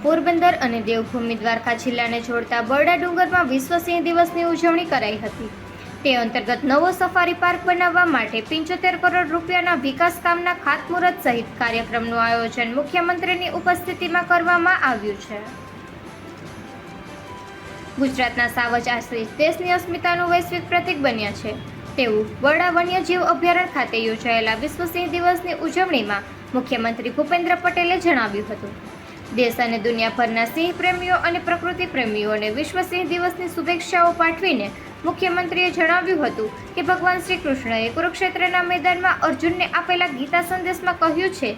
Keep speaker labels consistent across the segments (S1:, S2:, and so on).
S1: પોરબંદર અને દેવભૂમિ દ્વારકા જિલ્લાને જોડતા બરડા ડુંગરમાં વિશ્વ સિંહ દિવસની ઉજવણી કરાઈ હતી। તે અંતર્ગત નવો સફારી પાર્ક બનાવવા માટે 75 કરોડ રૂપિયાના વિકાસ કામના ખાતમુહૂર્ત સહિત કાર્યક્રમનું આયોજન મુખ્યમંત્રીની ઉપસ્થિતિમાં કરવામાં આવ્યું છે। ગુજરાતના સાવજ આશ્રિત દેશની અસ્મિતાનું વૈશ્વિક પ્રતીક બન્યા છે તેવું બરડા વન્યજીવ અભયારણ્ય ખાતે યોજાયેલા વિશ્વ સિંહ દિવસની ઉજવણીમાં મુખ્યમંત્રી ભૂપેન્દ્ર પટેલે જણાવ્યું હતું। દેશ અને દુનિયાભરના સિંહ પ્રેમીઓ અને પ્રકૃતિ પ્રેમીઓને વિશ્વ સિંહ દિવસની શુભેચ્છાઓ પાઠવીને મુખ્યમંત્રીએ જણાવ્યું હતું કે ભગવાન શ્રી કૃષ્ણએ કુરુક્ષેત્રના મેદાનમાં અર્જુનને આપેલા ગીતા સંદેશમાં કહ્યું છે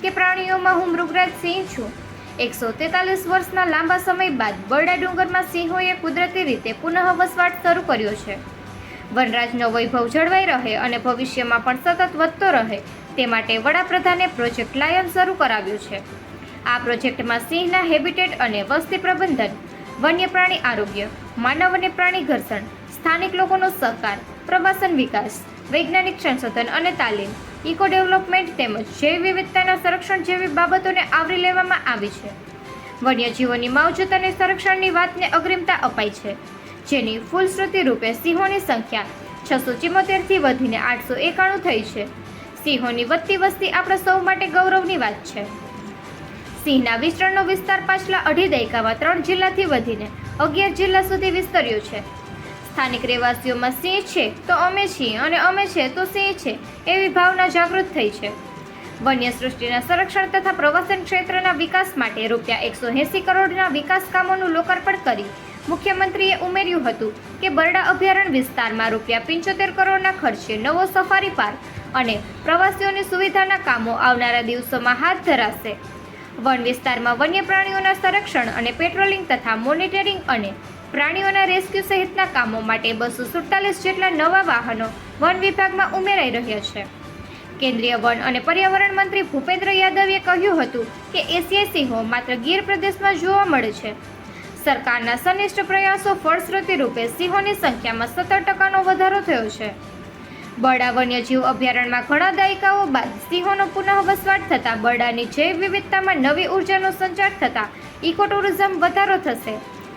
S1: કે પ્રાણીઓમાં હું મૃગરાજ સિંહ છું। 143 વર્ષના લાંબા સમય બાદ બરડા ડુંગરમાં સિંહોએ કુદરતી રીતે પુનઃ વસવાટ શરૂ કર્યો છે। વનરાજનો વૈભવ જળવાઈ રહે અને ભવિષ્યમાં પણ સતત વધતો રહે તે માટે વડાપ્રધાને પ્રોજેક્ટ લાયન શરૂ કરાવ્યો છે। આ પ્રોજેક્ટમાં સિંહના હેબિટેટ અને વસ્તી પ્રબંધન, વન્ય પ્રાણી આરોગ્ય, માનવ અને પ્રાણી ઘર્ષણ, સ્થાનિક લોકોનો સહકાર, પ્રવાસન વિકાસ, વૈજ્ઞાનિક સંશોધન અને તાલીમ, ઇકો ડેવલપમેન્ટ તેમજ જૈવ વિવિધતાના સંરક્ષણ જેવી બાબતોને આવરી લેવામાં આવી છે। વન્યજીવોની માવજત અને સંરક્ષણની વાતને અગ્રિમતા અપાઈ છે, જેની ફૂલશ્રુતિ રૂપે સિંહોની સંખ્યા 674થી વધીને 891 થઈ છે। સિંહોની વધતી વસ્તી આપણા સૌ માટે ગૌરવની વાત છે। સિંહના વિચરણનો વિસ્તાર પાછલા અઢી દાયકામાં 3 જિલ્લાથી વધીને 11 જિલ્લા સુધી વિસ્તર્યો છે। સ્થાનિક રહેવાસીઓમાં સિંહ છે તો અમે છીએ અને અમે છે તો સિંહ છે એવી ભાવના જાગૃત થઈ છે। વન્ય સૃષ્ટિના સંરક્ષણ તથા પ્રવાસન ક્ષેત્રના વિકાસ માટે ₹180 કરોડના વિકાસ કામોનું લોકાર્પણ કરી મુખ્યમંત્રીએ ઉમેર્યું હતું કે બરડા અભયારણ્ય વિસ્તારમાં ₹75 કરોડના ખર્ચે નવો સફારી પાર્ક અને પ્રવાસીઓની સુવિધાના કામો આવનારા દિવસોમાં હાથ ધરાશે। વન વિસ્તારમાં વન્ય પ્રાણીઓના સંરક્ષણ અને પેટ્રોલિંગ તથા મોનિટરિંગ અને પ્રાણીઓના રેસ્ક્યુ સહિતના કામો માટે 247 જેટલા નવા વાહનો વન વિભાગમાં ઉમેરાઈ રહ્યા છે। કેન્દ્રીય વન અને પર્યાવરણ મંત્રી ભૂપેન્દ્ર યાદવે કહ્યું હતું કે એશિયાઈ સિંહો માત્ર ગીર પ્રદેશમાં જોવા મળે છે। સરકારના સનિષ્ઠ પ્રયાસો ફળશ્રુતિ રૂપે સિંહોની સંખ્યામાં 17% વધારો થયો છે। બરડા વન્યજીવ અભયારણ્યમાં ઘણા દાયકાઓ બાદ સિંહોનો પુનઃ વસવાટ થતાં બરડાની જૈવ વિવિધતામાં નવી ઉર્જાનો સંચાર થતાં ઇકો ટુરિઝમ વધારો થશે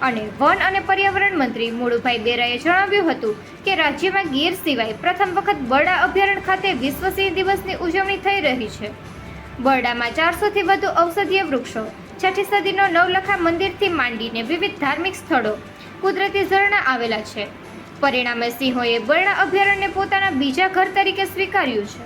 S1: અને વન અને પર્યાવરણ મંત્રી મુળુભાઈ બેરાએ જણાવ્યું હતું કે રાજ્યમાં ગીર સિવાય પ્રથમ વખત બરડા અભયારણ્ય ખાતે વિશ્વ સિંહ દિવસની ઉજવણી થઈ રહી છે। બરડામાં 400થી વધુ ઔષધીય વૃક્ષો, 6ઠી સદીનો નવલખા મંદિરથી માંડીને વિવિધ ધાર્મિક સ્થળો, કુદરતી ઝરણા આવેલા છે। પરિણામે સિંહોએ બરડા અભયારણ્યને પોતાના બીજા ઘર તરીકે સ્વીકાર્યું છે।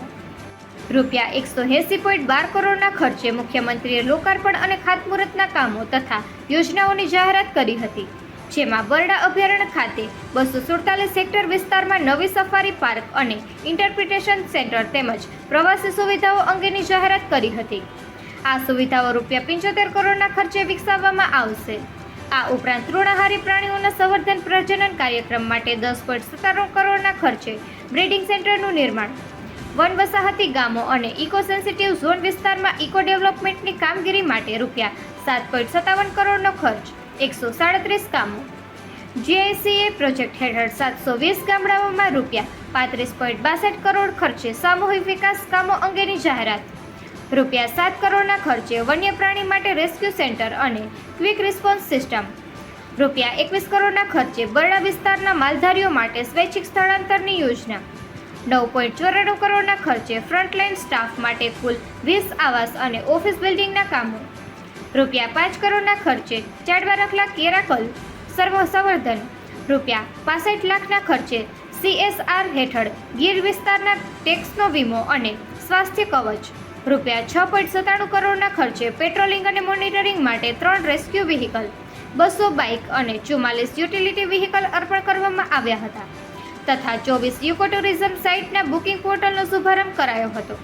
S1: ₹180.12 કરોડના ખર્ચે મુખ્યમંત્રીએ લોકાર્પણ અને ખાતમુહૂર્તના કામો તથા યોજનાઓની જાહેરાત કરી હતી, જેમાં બરડા અભયારણ્ય ખાતે 247 હેક્ટર વિસ્તારમાં નવી સફારી પાર્ક અને ઇન્ટરપ્રિટેશન સેન્ટર તેમજ પ્રવાસી સુવિધાઓ અંગેની જાહેરાત કરી હતી। આ સુવિધાઓ ₹75 કરોડના ખર્ચે વિકસાવવામાં આવશે। આ ઉપરાંત તૃણાહારી પ્રાણીઓના સંવર્ધન પ્રજનન કાર્યક્રમ માટે 10.97 કરોડના ખર્ચે બ્રીડિંગ સેન્ટરનું નિર્માણ, વન વસાહતી ગામો અને ઇકો સેન્સિટિવ ઝોન વિસ્તારમાં ઇકો ડેવલપમેન્ટની કામગીરી માટે ₹7.57 કરોડનો ખર્ચ, 137 કામો। GICA પ્રોજેક્ટ હેઠળ 720 ગામડાઓમાં ₹35.62 કરોડ ખર્ચે સામૂહિક વિકાસ કામો અંગેની જાહેરાત, ₹7 કરોડના ખર્ચે વન્ય પ્રાણી માટે રેસ્ક્યુ સેન્ટર અને ક્વિક રિસ્પોન્સ સિસ્ટમ, ₹21 કરોડના ખર્ચે બરડા વિસ્તારના માલધારીઓ માટે સ્વૈચ્છિક સ્થળાંતરની યોજના, 9.94 કરોડના ખર્ચે ફ્રન્ટલાઇન સ્ટાફ માટે કુલ 20 આવાસ અને ઓફિસ બિલ્ડિંગના કામો, ₹5 કરોડના ખર્ચે ચાડવા રખલા કેરાકલ સંવર્ધન, ₹65 લાખના ખર્ચે CSR હેઠળ ગીર વિસ્તારના ટેક્સનો વીમો અને સ્વાસ્થ્ય કવચ, ₹6.97 કરોડના ખર્ચે પેટ્રોલિંગ અને મોનિટરિંગ માટે 3 રેસ્ક્યુ વ્હીકલ, 200 બાઇક અને 44 યુટિલિટી વ્હીકલ અર્પણ કરવામાં આવ્યા હતા તથા 24 ઇકો ટુરિઝમ સાઇટના બુકિંગ પોર્ટલનો શુભારંભ કરાયો હતો।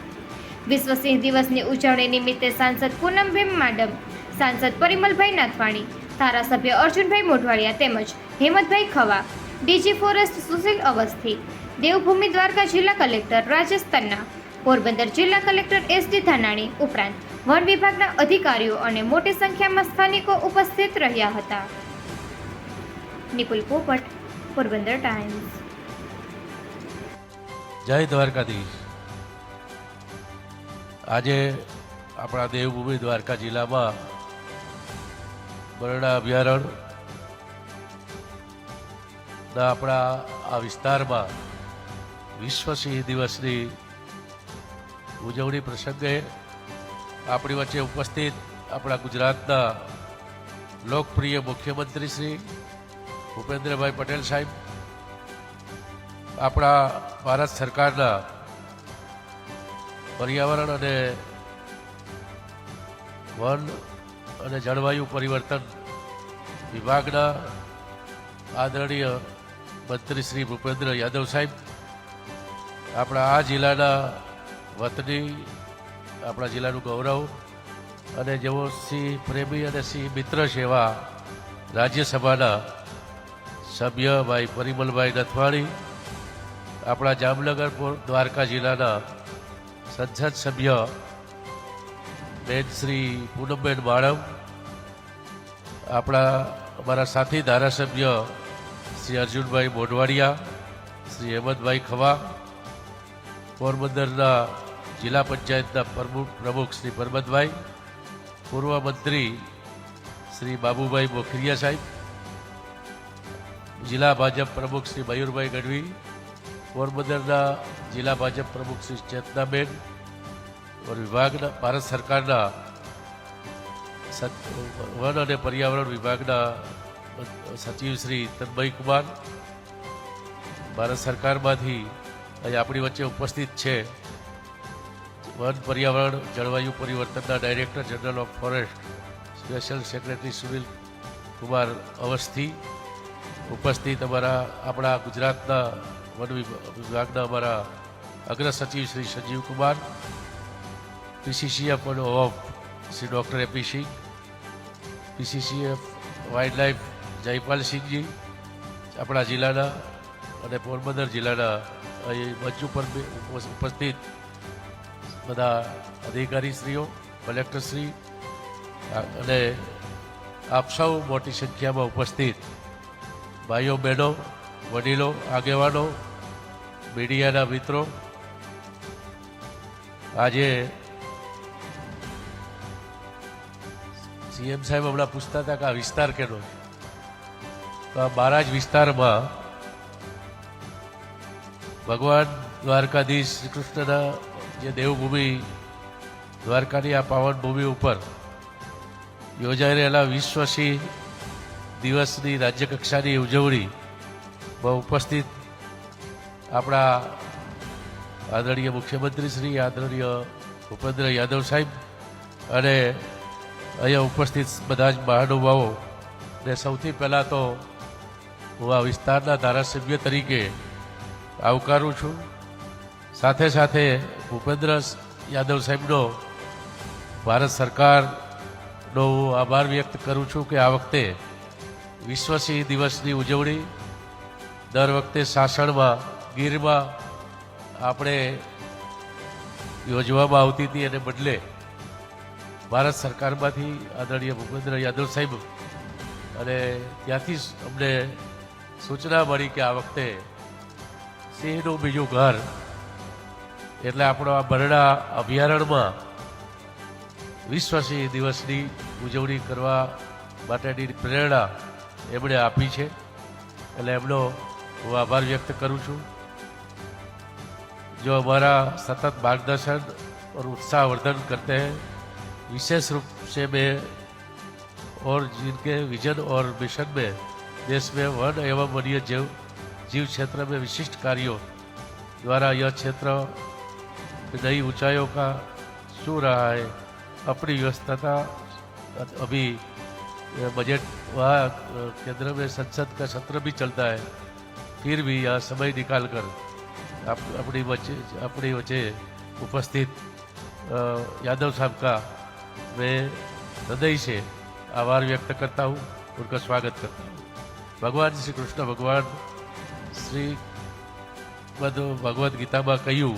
S1: વિશ્વ સિંહ દિવસની ઉજવણી નિમિત્તે સાંસદ પૂનમબેન માડમ, સાંસદ પરિમલભાઈ નાથવાણી, ધારાસભ્ય અર્જુનભાઈ મોઢવાડિયા તેમજ હેમંતભાઈ ખવા, ડીજી ફોરેસ્ટ સુશીલ અવસ્થી, દેવભૂમિ દ્વારકા જિલ્લા કલેક્ટર રાજેશ તન્ના, પોરબંદર જિલ્લા કલેક્ટર SD ધાનાણી ઉપરાંત વન વિભાગના અધિકારીઓ અને મોટી સંખ્યામાં સ્થાનિકો ઉપસ્થિત રહ્યા હતા। નિપુલ પોપટ, પોરબંદર ટાઈમ્સ।
S2: જય દ્વારકાધીશ। આજે આપણા દેવભૂમિ દ્વારકા જિલ્લામાં બરડા અભયારણ્યના આપણા આ વિસ્તારમાં વિશ્વ સિંહ દિવસની ઉજવણી પ્રસંગે આપણી વચ્ચે ઉપસ્થિત આપણા ગુજરાતના લોકપ્રિય મુખ્યમંત્રી શ્રી ભૂપેન્દ્રભાઈ પટેલ સાહેબ, આપણા ભારત સરકારના પર્યાવરણ અને વન અને જળવાયુ પરિવર્તન વિભાગના આદરણીય મંત્રી શ્રી ભૂપેન્દ્ર યાદવ સાહેબ, આપણા આ જિલ્લાના વતની, આપણા જિલ્લાનું ગૌરવ અને જેઓ સિંહ પ્રેમી અને સિંહ મિત્ર છે એવા રાજ્યસભાના સભ્ય ભાઈ પરિમલભાઈ નથવાણી, આપણા જામનગર દ્વારકા જિલ્લાના સંસદ સભ્ય બેન શ્રી પૂનમબેન માળમ, આપણા અમારા સાથી ધારાસભ્ય શ્રી અર્જુનભાઈ મોઢવાડિયા, શ્રી હેમંતભાઈ ખવા, પોરબંદરના જિલ્લા પંચાયતના પ્રમુખ શ્રી પરબતભાઈ, પૂર્વ મંત્રી શ્રી બાબુભાઈ બોખરિયા સાહેબ, જિલ્લા ભાજપ પ્રમુખ શ્રી મયુરભાઈ ગઢવી, પોરબંદરના જિલ્લા ભાજપ પ્રમુખ શ્રી ચેતનાબેન और વિભાગના ભારત સરકારના વન અને પર્યાવરણ વિભાગના સચિવ શ્રી તન્મય કુમાર, ભારત સરકારમાંથી અહીં આપણી વચ્ચે ઉપસ્થિત છે વન પર્યાવરણ જળવાયુ પરિવર્તનના director general of forest special secretary Sunil Kumar Awasthi, ઉપસ્થિત અમારા આપણા ગુજરાતના વન વિભાગના અમારા અગ્ર સચિવ Shri Sanjeev Kumar, PCCF of Shri doctor A P Singh, PCCF wildlife Jaypalsinhji, આપણા જિલ્લાના અને પોરબંદર જિલ્લાના અહીં મંચ ઉપર ઉપસ્થિત બધા અધિકારીશ્રીઓ, કલેક્ટરશ્રી અને આપ સૌ મોટી સંખ્યામાં ઉપસ્થિત ભાઈઓ બહેનો, વડીલો, આગેવાનો, મીડિયાના મિત્રો, આજે સીએમ સાહેબ હમણાં પૂછતા હતા કે આ વિસ્તાર કેનો છે, તો આ મારા જ વિસ્તારમાં ભગવાન દ્વારકાધીશ શ્રી કૃષ્ણના જે દેવભૂમિ દ્વારકાની આ પાવન ભૂમિ ઉપર યોજાઈ રહેલા વિશ્વ સિંહ દિવસની રાજ્યકક્ષાની ઉજવણીમાં ઉપસ્થિત આપણા આદરણીય મુખ્યમંત્રી શ્રી આદરણીય ભૂપેન્દ્ર યાદવ સાહેબ અને અહીંયા ઉપસ્થિત બધા જ મહાનુભાવો ને સૌથી પહેલાં તો હું આ વિસ્તારના ધારાસભ્ય તરીકે આવકારું છું. સાથે સાથે ભૂપેન્દ્ર યાદવ સાહેબનો ભારત સરકારનો હું આભાર વ્યક્ત કરું છું કે આ વખતે વિશ્વ સિંહ દિવસની ઉજવણી દર વખતે સાસણમાં, ગીરમાં આપણે યોજવામાં આવતી હતી એને બદલે ભારત સરકારમાંથી આદરણીય ભૂપેન્દ્ર યાદવ સાહેબ અને ત્યાંથી જ અમને સૂચના મળી કે આ વખતે સિંહનું બીજું ઘર એટલે આપણો આ બરડા અભયારણ્યમાં વિશ્વ સિંહ દિવસની ઉજવણી કરવા માટેની પ્રેરણા એમણે આપી છે, એટલે એમનો હું આભાર વ્યક્ત કરું છું. जो हमारा सतत मार्गदर्शन और उत्साहवर्धन करते हैं, विशेष रूप से मैं और जिनके विजन और मिशन में देश में वन एवं वन्य जीव क्षेत्र में विशिष्ट कार्यों द्वारा यह क्षेत्र नई ऊंचाइयों का छू रहा है. अपनी व्यवस्था अभी बजट वहाँ केंद्र में संसद का सत्र भी चलता है, फिर भी यह समय निकाल कर अपनी वच्चे उपस्थित यादव साहब का मैं हृदय से आभार व्यक्त करता हूँ, उनका स्वागत करता हूँ. भगवान श्री कृष्ण भगवान श्री भगवद गीता में कहूँ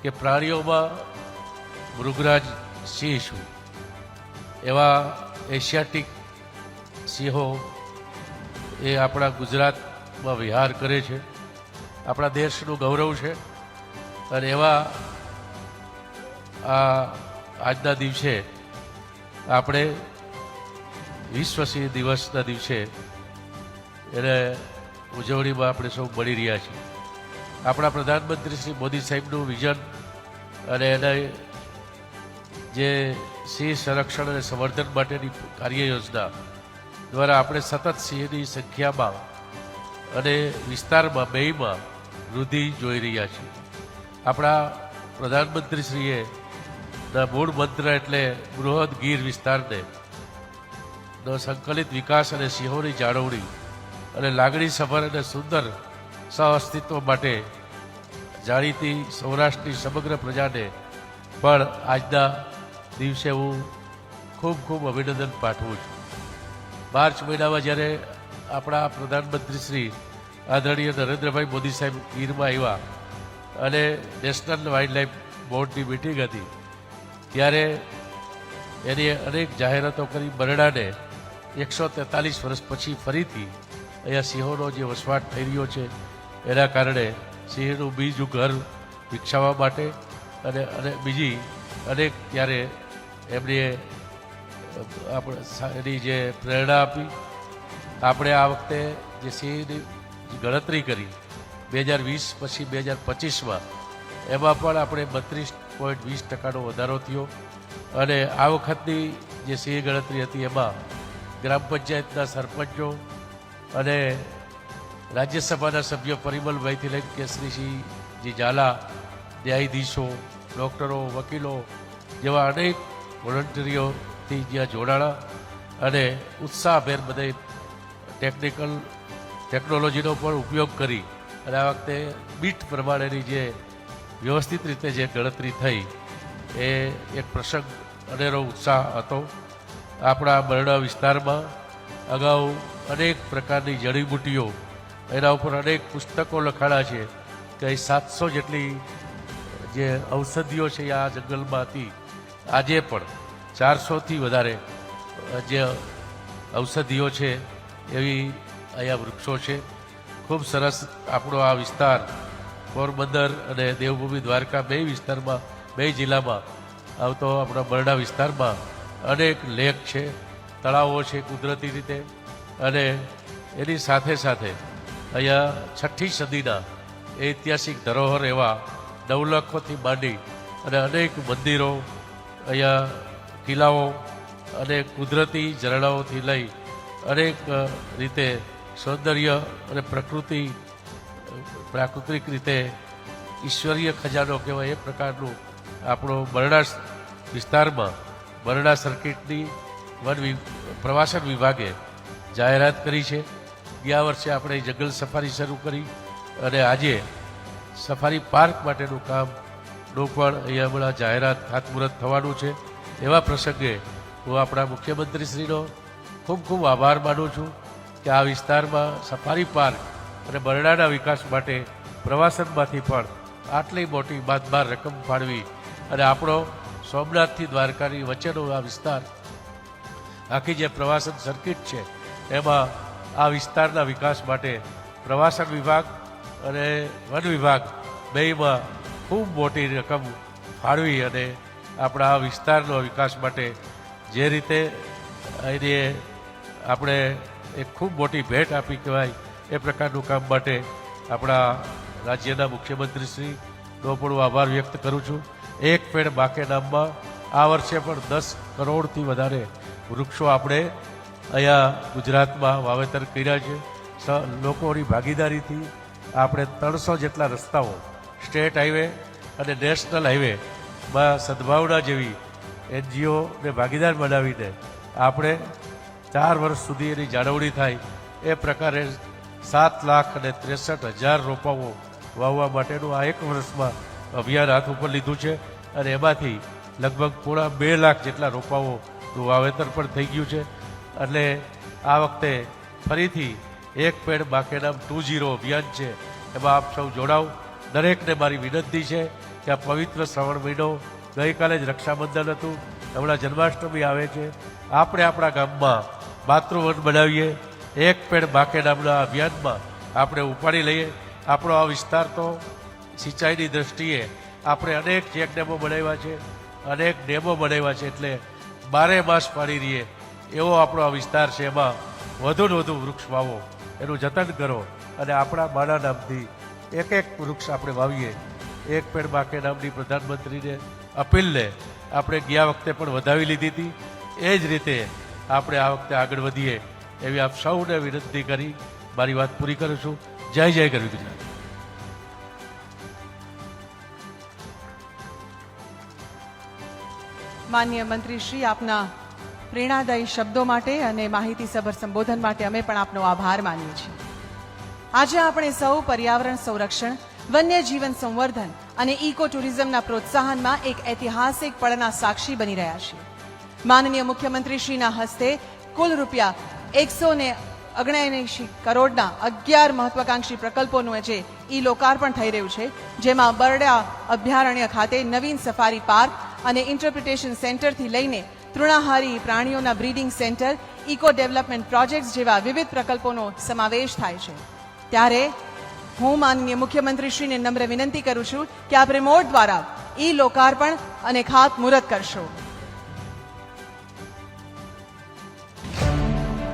S2: कि प्राणियों में मृगराज सिंह छू, एवा एशियाटिक सिंहों ये अपना गुजरात में विहार करे छे, આપણા દેશનું ગૌરવ છે. અને એવા આ આજના દિવસે આપણે વિશ્વ સિંહ દિવસના દિવસે એને ઉજવણીમાં આપણે સૌ મળી રહ્યા છીએ. આપણા પ્રધાનમંત્રી શ્રી મોદી સાહેબનું વિઝન અને એના જે સિંહ સંરક્ષણ અને સંવર્ધન માટેની કાર્ય યોજના દ્વારા આપણે સતત સિંહની સંખ્યામાં અને વિસ્તારમાં બેયમાં વૃદ્ધિ જોઈ રહ્યા છીએ. આપણા પ્રધાનમંત્રીશ્રીએ ના મૂળ મંત્ર એટલે બૃહદ ગીર વિસ્તારને નો સંકલિત વિકાસ અને સિંહોની જાળવણી અને લાગણી સભર અને સુંદર સહઅસ્તિત્વ માટે જાણીતી સૌરાષ્ટ્રની સમગ્ર પ્રજાને પણ આજના દિવસે હું ખૂબ ખૂબ અભિનંદન પાઠવું છું. માર્ચ મહિનામાં જ્યારે આપણા પ્રધાનમંત્રી શ્રી આદરણીય નરેન્દ્રભાઈ મોદી સાહેબ ગીરમાં આવ્યા અને નેશનલ વાઇલ્ડ લાઇફ બોર્ડની મિટિંગ હતી, ત્યારે એની અનેક જાહેરાતો કરી બરડાને 143 વર્ષ પછી ફરીથી અહીંયા સિંહોનો જે વસવાટ થઈ રહ્યો છે એના કારણે સિંહનું બીજું ઘર વિકસાવવા માટે અને બીજી અનેક ત્યારે એમણે એની જે પ્રેરણા આપી. આપણે આ વખતે જે સિંહની ગણતરી કરી 2020 પછી 2025માં એમાં પણ આપણે 32.20% વધારો થયો અને આ વખતની જે સિંહ ગણતરી હતી એમાં ગ્રામ પંચાયતના સરપંચો અને રાજ્યસભાના સભ્ય પરિમલભાઈથી લઈને કેસરીસિંહજી ઝાલા, ન્યાયાધીશો, ડૉક્ટરો, વકીલો જેવા અનેક વોલન્ટિયરોથી જ્યાં જોડાણા અને ઉત્સાહભેર બધે ટેકનોલોજીનો પણ ઉપયોગ કરી અને આ વખતે બીટ પ્રમાણેની જે વ્યવસ્થિત રીતે જે ગણતરી થઈ એ એક પ્રસંગ અનેરો ઉત્સાહ હતો. આપણા બરડા વિસ્તારમાં અગાઉ અનેક પ્રકારની જડીબુટ્ટીઓ એના ઉપર અનેક પુસ્તકો લખાણા છે કે 700 જેટલી જે ઔષધિઓ છે એ આ જંગલમાં હતી. આજે પણ 400થી વધારે જે ઔષધિઓ છે એવી અહીંયા વૃક્ષો છે. ખૂબ સરસ આપણો આ વિસ્તાર પોરબંદર અને દેવભૂમિ દ્વારકા બે જિલ્લામાં આવતો આપણા બરડા વિસ્તારમાં અનેક લેક છે, તળાવો છે કુદરતી રીતે અને એની સાથે સાથે અહીંયા 6ઠ્ઠી સદીના ઐતિહાસિક ધરોહર એવા નવલખોથી માંડી અને અનેક મંદિરો, અહીંયા કિલ્લાઓ અને કુદરતી ઝરણાઓથી લઈ અનેક રીતે સૌંદર્ય અને પ્રાકૃતિક રીતે ઈશ્વરીય ખજાનો કહેવાય એ પ્રકારનું આપણો બરડા વિસ્તારમાં બરડા સર્કિટની પ્રવાસન વિભાગે જાહેરાત કરી છે. ગયા વર્ષે આપણે જંગલ સફારી શરૂ કરી અને આજે સફારી પાર્ક માટેનું કામનું પણ અહીંયા હમણાં જાહેરાત ખાતમુહૂર્ત થવાનું છે. એવા પ્રસંગે હું આપણા મુખ્યમંત્રીશ્રીનો ખૂબ ખૂબ આભાર માનું છું કે આ વિસ્તારમાં સફારી પાર્ક અને બરડાના વિકાસ માટે પ્રવાસનમાંથી પણ આટલી મોટી બાદબાર રકમ ફાળવી અને આપણો સોમનાથથી દ્વારકાની વચ્ચેનો આ વિસ્તાર આખી જે પ્રવાસન સર્કિટ છે એમાં આ વિસ્તારના વિકાસ માટે પ્રવાસન વિભાગ અને વન વિભાગ બેયમાં ખૂબ મોટી રકમ ફાળવી અને આપણા આ વિસ્તારનો વિકાસ માટે જે રીતે એને આપણે એક ખૂબ મોટી ભેટ આપી કહેવાય એ પ્રકારનું કામ માટે આપણા રાજ્યના મુખ્યમંત્રીશ્રીનો પણ હું આભાર વ્યક્ત કરું છું. એક પેડ બાકે નામમાં આ વર્ષે પણ 10 કરોડથી વધારે વૃક્ષો આપણે અહીંયા ગુજરાતમાં વાવેતર કર્યા છે. લોકોની ભાગીદારીથી આપણે 300 જેટલા રસ્તાઓ સ્ટેટ હાઈવે અને નેશનલ હાઈવેમાં સદભાવના જેવી NGOને ભાગીદાર બનાવીને આપણે 4 વર્ષ સુધી એની જાળવણી થાય એ પ્રકારે 7,63,000 રોપાઓ વાવવા માટેનું આ એક વર્ષમાં અભિયાન હાથ ઉપર લીધું છે અને એમાંથી લગભગ પોણા 2 લાખ જેટલા રોપાઓનું વાવેતર પણ થઈ ગયું છે. એટલે આ વખતે ફરીથી એક પેડ બાકે નામ 2.0 અભિયાન છે, એમાં આપ સૌ જોડાવ. દરેકને મારી વિનંતી છે કે આ પવિત્ર શ્રાવણ મહિનો, ગઈકાલે જ રક્ષાબંધન હતું, હમણાં જન્માષ્ટમી આવે છે, આપણે આપણા ગામમાં માતૃવન બનાવીએ. એક પેડ બાકે નામના અભિયાનમાં આપણે ઉપાડી લઈએ. આપણો આ વિસ્તાર તો સિંચાઈની દ્રષ્ટિએ આપણે અનેક ચેક ડેમો બનાવ્યા છે, અનેક ડેમો બનાવ્યા છે, એટલે 12 માસ પાણી રહીએ એવો આપણો આ વિસ્તાર છે, એમાં વધુ ને વધુ વૃક્ષ વાવો, એનું જતન કરો અને આપણા માના નામથી એક એક વૃક્ષ આપણે વાવીએ. એક પેડ બાકે નામની પ્રધાનમંત્રીને અપીલને આપણે ગયા વખતે પણ વધાવી લીધી હતી. એ જ રીતે આપણે આ વખતે આગળ વધીએ એવી આપ સૌને વિનંતી કરી મારી વાત પૂરી કરું છું. જય જય ગરવી ગુજરાત.
S3: માનનીય મંત્રી શ્રી, આપના પ્રેરણાદાયી શબ્દો માટે અને માહિતીસભર સંબોધન માટે અમે પણ આપનો આભાર માનીએ છીએ. આજે આપણે સૌ પર્યાવરણ સંરક્ષણ, વન્યજીવન સંવર્ધન અને ઇકો ટુરિઝમના પ્રોત્સાહનમાં એક ઐતિહાસિક પળના સાક્ષી બની રહ્યા છીએ. માનનીય મુખ્યમંત્રીશ્રીના હસ્તે કુલ રૂપિયા 179 કરોડના 11 મહત્વાકાંક્ષી પ્રકલ્પોનું આજે ઈ લોકાર્પણ થઈ રહ્યું છે, જેમાં બરડા અભયારણ્ય ખાતે નવીન સફારી પાર્ક અને ઇન્ટરપ્રિટેશન સેન્ટરથી લઈને તૃણાહારી પ્રાણીઓના breeding centre, eco development projects જેવા વિવિધ પ્રકલ્પોનો સમાવેશ થાય છે. ત્યારે હું માનનીય મુખ્યમંત્રીશ્રીને નમ્ર વિનંતી કરું છું કે આપ રિમોટ દ્વારા ઈ લોકાર્પણ અને ખાતમુહૂર્ત કરશો.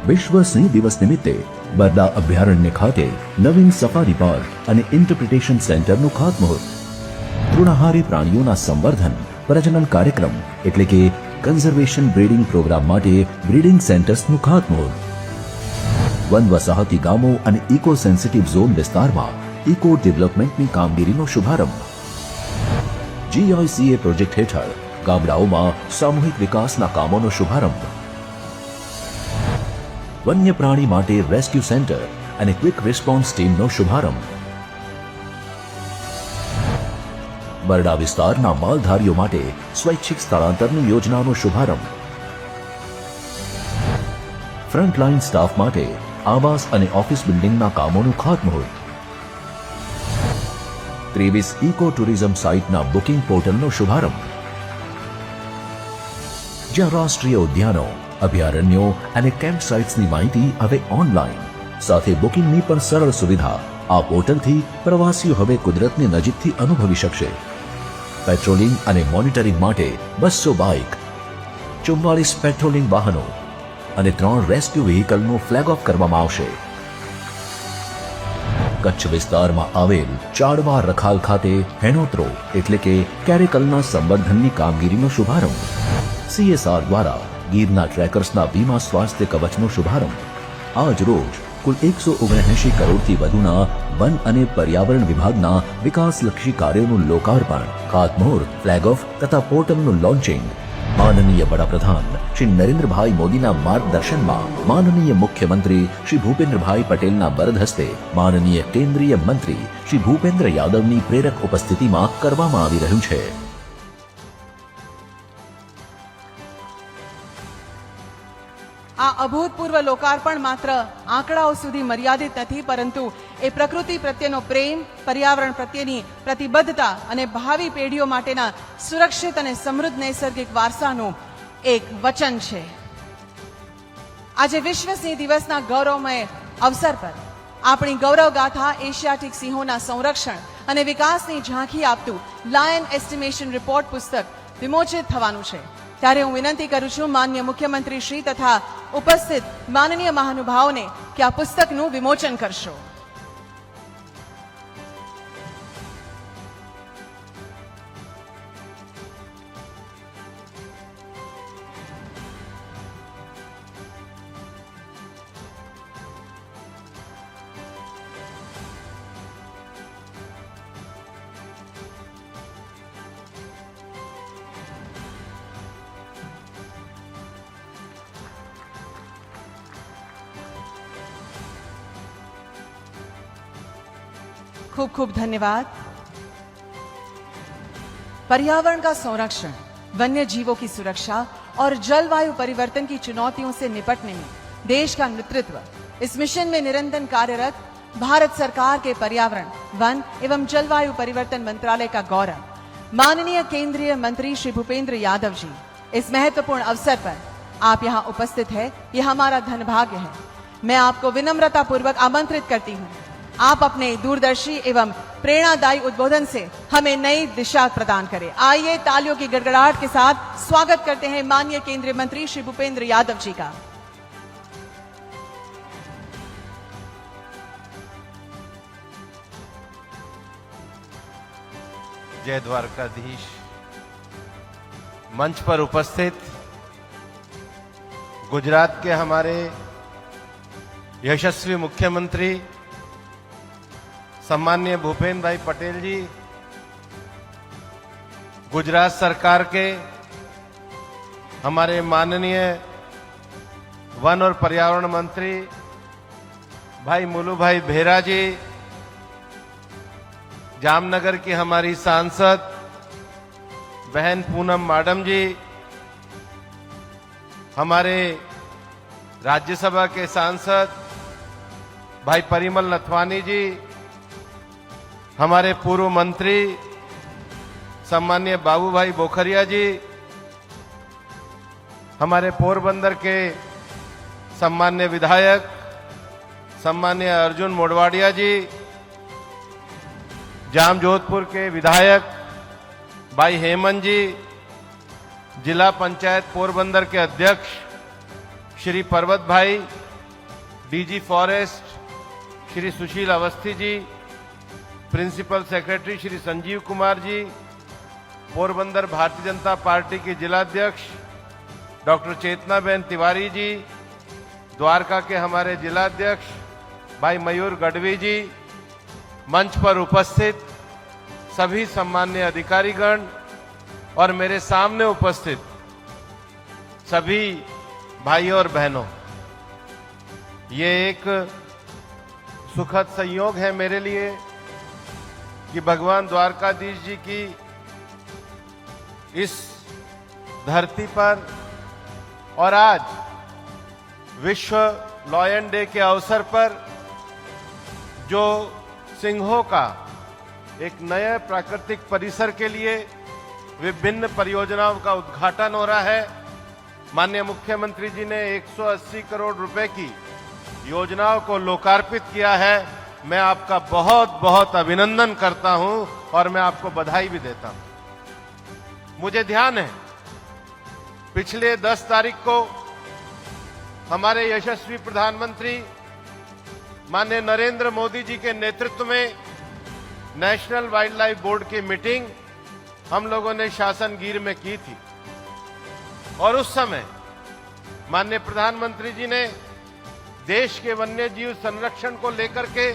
S4: વિશ્વ સિંહ દિવસ નિમિત્તે બરડા અભયારણ્ય ખાતે નવીન સફારી પાર્ક અને ઇન્ટરપ્રિટેશન સેન્ટરનું ખાતમુહૂર્ત. તૃણાહારી પ્રાણીઓના સંવર્ધન પ્રજનન કાર્યક્રમ એટલે કે કન્ઝર્વેશન બ્રીડિંગ પ્રોગ્રામ માટે બ્રીડિંગ સેન્ટર્સનું ખાતમુહૂર્ત. વન વસાહતી ગામો અને ઇકો સેન્સિટિવ ઝોન વિસ્તારમાં ઇકો ડેવલપમેન્ટની કામગીરીનો શુભારંભ. GICA પ્રોજેક્ટ હેઠળ ગામડાઓમાં સામૂહિક વિકાસના કામોનો શુભારંભ. વન્ય પ્રાણી માટે રેસ્ક્યુ સેન્ટર અને ક્વિક રિસ્પોન્સ ટીમનો શુભારંભ. બરડા વિસ્તારના માલધારીઓ માટે સ્વૈચ્છિક સ્થળાંતરની યોજનાનો શુભારંભ. ફ્રન્ટલાઇન સ્ટાફ માટે આવાસ અને ઓફિસ બિલ્ડિંગના કામોનું ખાતમુહૂર્ત. 23 ઇકો ટુરિઝમ સાઇટના બુકિંગ પોર્ટલનો શુભારંભ. જ્યાં રાષ્ટ્રીય ઉદ્યાનો, અભયારણ્યો અને કેમ્પ સાઇટ્સની માહિતી હવે ઓનલાઈન સાથે બુકિંગની પણ સરળ સુવિધા. આ પોર્ટલથી પ્રવાસીઓ હવે કુદરતને નજીકથી અનુભવી શકશે. પેટ્રોલિંગ અને મોનિટરિંગ માટે 200 બાઇક, 44 પેટ્રોલિંગ વાહનો અને 3 રેસ્ક્યુ વ્હીકલનું ફ્લેગ ઓફ કરવામાં આવશે. કચ્છ વિસ્તારમાં આવેલ ચાડવા રખાલ ખાતે હેણોત્રો એટલે કે કેરેકલના સંવર્ધનની કામગીરીનો શુભારંભ. CSR દ્વારા ગીરના ટ્રેકર્સના વીમા સ્વાસ્થ્ય કવચનો શુભારંભ. આજ રોજ કુલ 179 કરોડથી વધુના વન અને પર્યાવરણ વિભાગના વિકાસલક્ષી કાર્યોનું લોકાર્પણ, ખાતમુહૂર્ત, ફ્લેગ ઓફ તથા પોર્ટલનું લોન્ચિંગ. માનનીય વડાપ્રધાન શ્રી નરેન્દ્રભાઈ મોદીના માર્ગદર્શનમાં માનનીય મુખ્યમંત્રી શ્રી ભૂપેન્દ્રભાઈ પટેલના વરદ હસ્તે માનનીય કેન્દ્રીય મંત્રી શ્રી ભૂપેન્દ્ર યાદવની પ્રેરક ઉપસ્થિતિમાં કરવામાં આવી રહ્યું છે.
S3: આ અભૂતપૂર્વ લોકાર્પણ માત્ર આંકડાઓ સુધી મર્યાદિત નથી, પરંતુ એ પ્રકૃતિ પ્રત્યેનો પ્રેમ, પર્યાવરણ પ્રત્યેની પ્રતિબદ્ધતા અને ભાવિ પેઢીઓ માટેના સુરક્ષિત અને સમૃદ્ધ નૈસર્ગિક વારસાનું એક વચન છે. આજે વિશ્વ સિંહ દિવસના ગૌરવમય અવસર પર આપણી ગૌરવ ગાથા એશિયાટિક સિંહોના સંરક્ષણ અને વિકાસની ઝાંખી આપતું લાયન એસ્ટિમેશન રિપોર્ટ પુસ્તક વિમોચિત થવાનું છે. ત્યારે હું વિનંતી કરું છું માનનીય મુખ્યમંત્રી શ્રી તથા ઉપસ્થિત માનનીય મહાનુભાવોને કે આ પુસ્તકનું વિમોચન કરશો. खूब खूब धन्यवाद. पर्यावरण का संरक्षण, वन्य जीवों की सुरक्षा और जलवायु परिवर्तन की चुनौतियों से निपटने में देश का नेतृत्व, इस मिशन में निरंतर कार्यरत भारत सरकार के पर्यावरण, वन एवं जलवायु परिवर्तन मंत्रालय का गौरव माननीय केंद्रीय मंत्री श्री भूपेंद्र यादव जी, इस महत्वपूर्ण अवसर पर आप यहाँ उपस्थित है, यह हमारा धनभाग्य है. मैं आपको विनम्रता पूर्वक आमंत्रित करती हूँ, आप अपने दूरदर्शी एवं प्रेरणादायी उद्बोधन से हमें नई दिशा प्रदान करें. आइए तालियों की गड़गड़ाहट के साथ स्वागत करते हैं माननीय केंद्रीय मंत्री श्री भूपेंद्र यादव जी का.
S5: जय द्वारकाधीश, मंच पर उपस्थित गुजरात के हमारे यशस्वी मुख्यमंत्री सम्माननीय भूपेन्द्र भाई पटेल जी, गुजरात सरकार के हमारे माननीय वन और पर्यावरण मंत्री भाई मुलू भाई भेरा जी, जामनगर की हमारी सांसद बहन पूनम मैडम जी, हमारे राज्यसभा के सांसद भाई परिमल नथवानी जी, हमारे पूर्व मंत्री सम्माननीय बाबू भाई बोखरिया जी, हमारे पोरबंदर के सम्मान्य विधायक सम्माननीय अर्जुन मोडवाडिया जी, जाम जोधपुर के विधायक भाई हेमंत जी, जिला पंचायत पोरबंदर के अध्यक्ष श्री पर्वत भाई, DG forest Shri Sushil Awasthi ji, principal secretary Shri Sanjeev Kumar ji, Porbandar Bharatiya Janata party के जिलाध्यक्ष डॉक्टर चेतनाबेन तिवारी जी, द्वारका के हमारे जिलाध्यक्ष भाई मयूर गढ़वी जी, मंच पर उपस्थित सभी सम्मान्य अधिकारीगण और मेरे सामने उपस्थित सभी भाइयों और बहनों, ये एक सुखद संयोग है मेरे लिए कि भगवान द्वारकाधीश जी की इस धरती पर और आज विश्व लॉयन डे के अवसर पर जो सिंहों का एक नए प्राकृतिक परिसर के लिए विभिन्न परियोजनाओं का उद्घाटन हो रहा है। माननीय मुख्यमंत्री जी ने 180 करोड़ रुपए की योजनाओं को लोकार्पित किया है। मैं आपका बहुत बहुत अभिनंदन करता हूं और मैं आपको बधाई भी देता हूं। मुझे ध्यान है पिछले 10 तारीख को हमारे यशस्वी प्रधानमंत्री माननीय नरेंद्र मोदी जी के नेतृत्व में नेशनल वाइल्ड लाइफ बोर्ड की मीटिंग हम लोगों ने शासन गिर में की थी और उस समय माननीय प्रधानमंत्री जी ने देश के वन्य जीव संरक्षण को लेकर के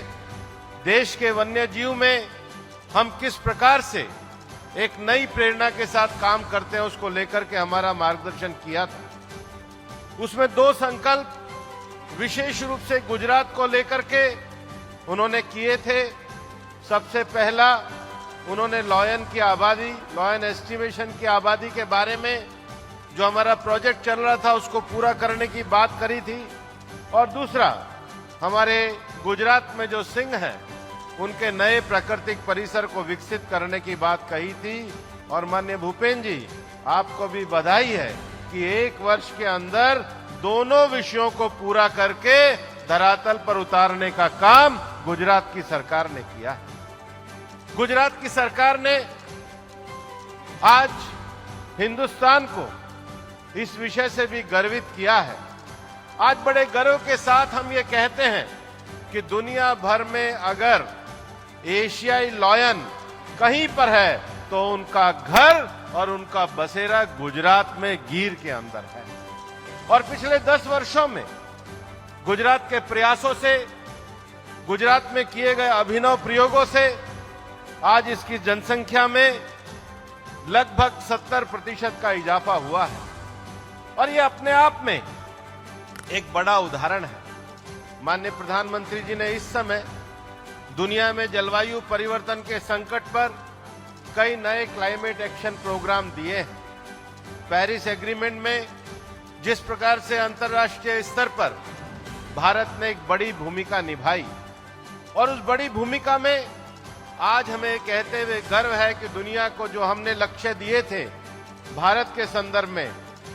S5: देश के वन्य जीव में हम किस प्रकार से एक नई प्रेरणा के साथ काम करते हैं उसको लेकर के हमारा मार्गदर्शन किया था। उसमें 2 संकल्प विशेष रूप से गुजरात को लेकर के उन्होंने किए थे। सबसे पहला उन्होंने लॉयन की आबादी, लॉयन एस्टिमेशन की आबादी के बारे में जो हमारा प्रोजेक्ट चल रहा था उसको पूरा करने की बात करी थी और दूसरा हमारे गुजरात में जो सिंह हैं उनके नए प्राकृतिक परिसर को विकसित करने की बात कही थी। और माननीय भूपेन्द्र जी, आपको भी बधाई है कि 1 वर्ष के अंदर दोनों विषयों को पूरा करके धरातल पर उतारने का काम गुजरात की सरकार ने किया है। गुजरात की सरकार ने आज हिंदुस्तान को इस विषय से भी गर्वित किया है। आज बड़े गर्व के साथ हम ये कहते हैं कि दुनिया भर में अगर एशियाई लॉयन कहीं पर है तो उनका घर और उनका बसेरा गुजरात में गिर के अंदर है। और पिछले 10 वर्षों में गुजरात के प्रयासों से, गुजरात में किए गए अभिनव प्रयोगों से आज इसकी जनसंख्या में लगभग 70% का इजाफा हुआ है और ये अपने आप में एक बड़ा उदाहरण है। माननीय प्रधानमंत्री जी ने इस समय दुनिया में जलवायु परिवर्तन के संकट पर कई नए क्लाइमेट एक्शन प्रोग्राम दिए हैं। पेरिस एग्रीमेंट में जिस प्रकार से अंतर्राष्ट्रीय स्तर पर भारत ने एक बड़ी भूमिका निभाई और उस बड़ी भूमिका में आज हमें कहते हुए गर्व है कि दुनिया को जो हमने लक्ष्य दिए थे भारत के संदर्भ में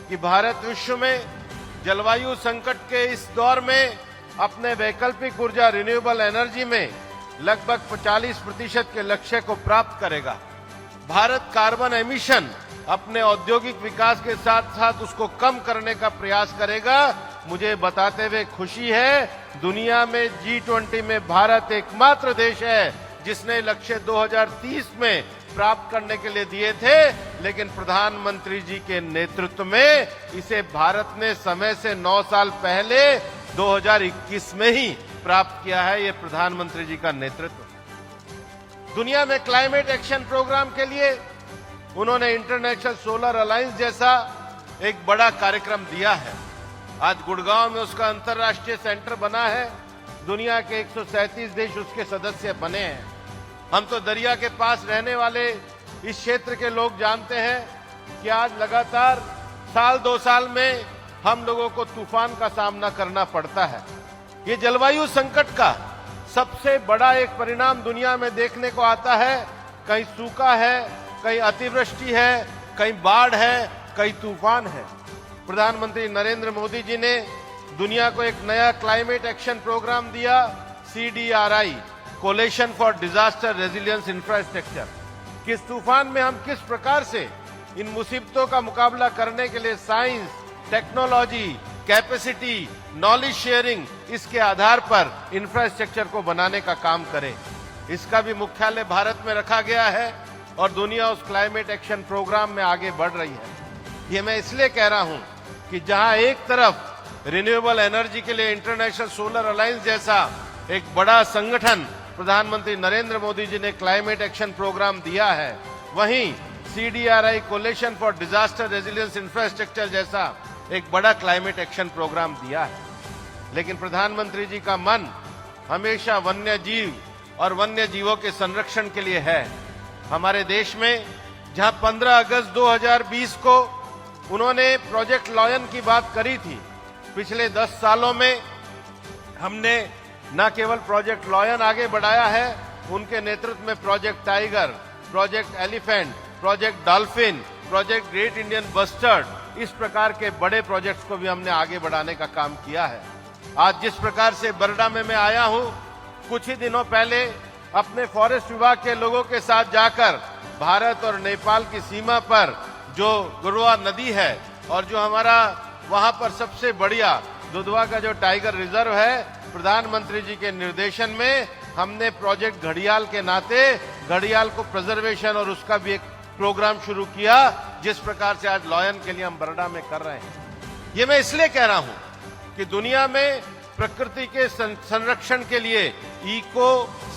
S5: कि भारत विश्व में जलवायु संकट के इस दौर में अपने वैकल्पिक ऊर्जा रिन्यूएबल एनर्जी में लगभग 40% के लक्ष्य को प्राप्त करेगा। भारत कार्बन एमिशन अपने औद्योगिक विकास के साथ साथ उसको कम करने का प्रयास करेगा। मुझे बताते हुए खुशी है दुनिया में G20 में भारत एकमात्र देश है जिसने लक्ष्य 2030 में प्राप्त करने के लिए दिए थे, लेकिन प्रधानमंत्री जी के नेतृत्व में इसे भारत ने समय से 9 साल पहले 2021 में ही प्राप्त किया है। ये प्रधानमंत्री जी का नेतृत्व। दुनिया में क्लाइमेट एक्शन प्रोग्राम के लिए उन्होंने इंटरनेशनल सोलर अलायंस जैसा एक बड़ा कार्यक्रम दिया है। आज गुड़गांव में उसका अंतर्राष्ट्रीय सेंटर बना है। दुनिया के 137 देश उसके सदस्य बने हैं। हम तो दरिया के पास रहने वाले इस क्षेत्र के लोग जानते हैं कि आज लगातार साल 2 साल में हम लोगों को तूफान का सामना करना पड़ता है। ये जलवायु संकट का सबसे बड़ा एक परिणाम दुनिया में देखने को आता है। कहीं सूखा है, कहीं अतिवृष्टि है, कहीं बाढ़ है, कहीं तूफान है। प्रधानमंत्री नरेंद्र मोदी जी ने दुनिया को एक नया क्लाइमेट एक्शन प्रोग्राम दिया, CDRI, coalition for disaster resilience infrastructure. किस तूफान में हम किस प्रकार से इन मुसीबतों का मुकाबला करने के लिए science, technology, capacity, knowledge sharing, इसके आधार पर इंफ्रास्ट्रक्चर को बनाने का काम करें। इसका भी मुख्यालय भारत में रखा गया है और दुनिया उस क्लाइमेट एक्शन प्रोग्राम में आगे बढ़ रही है। ये मैं इसलिए कह रहा हूं कि जहां एक तरफ रिन्यूएबल एनर्जी के लिए इंटरनेशनल सोलर अलायंस जैसा एक बड़ा संगठन प्रधानमंत्री नरेंद्र मोदी जी ने क्लाइमेट एक्शन प्रोग्राम दिया है, वहीं CDRI coalition for disaster resilience infrastructure जैसा एक बड़ा क्लाइमेट एक्शन प्रोग्राम दिया है। लेकिन प्रधानमंत्री जी का मन हमेशा वन्य जीव और वन्य जीवों के संरक्षण के लिए है। हमारे देश में जहां 15 अगस्त 2020 को उन्होंने प्रोजेक्ट लॉयन की बात करी थी, पिछले 10 सालों में हमने न केवल प्रोजेक्ट लॉयन आगे बढ़ाया है, उनके नेतृत्व में project tiger, project elephant, project dolphin, project great Indian bustard, इस प्रकार के बड़े प्रोजेक्ट्स को भी हमने आगे बढ़ाने का काम किया है। आज जिस प्रकार से बरडा में मैं आया हूं, कुछ ही दिनों पहले अपने फॉरेस्ट विभाग के लोगों के साथ जाकर भारत और नेपाल की सीमा पर जो गुरुआ नदी है और जो हमारा वहां पर सबसे बढ़िया दुधवा का जो टाइगर रिजर्व है, प्रधानमंत्री जी के निर्देशन में हमने प्रोजेक्ट घड़ियाल के नाते घड़ियाल को प्रिजर्वेशन और उसका भी एक प्रोग्राम शुरू किया, जिस प्रकार से आज लॉयन के लिए हम बरडा में कर रहे हैं। ये मैं इसलिए कह रहा हूं कि दुनिया में प्रकृति के संरक्षण के लिए इको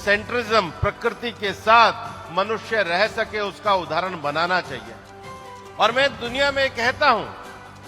S5: सेंट्रिज्म, प्रकृति के साथ मनुष्य रह सके, उसका उदाहरण बनाना चाहिए। और मैं दुनिया में कहता हूं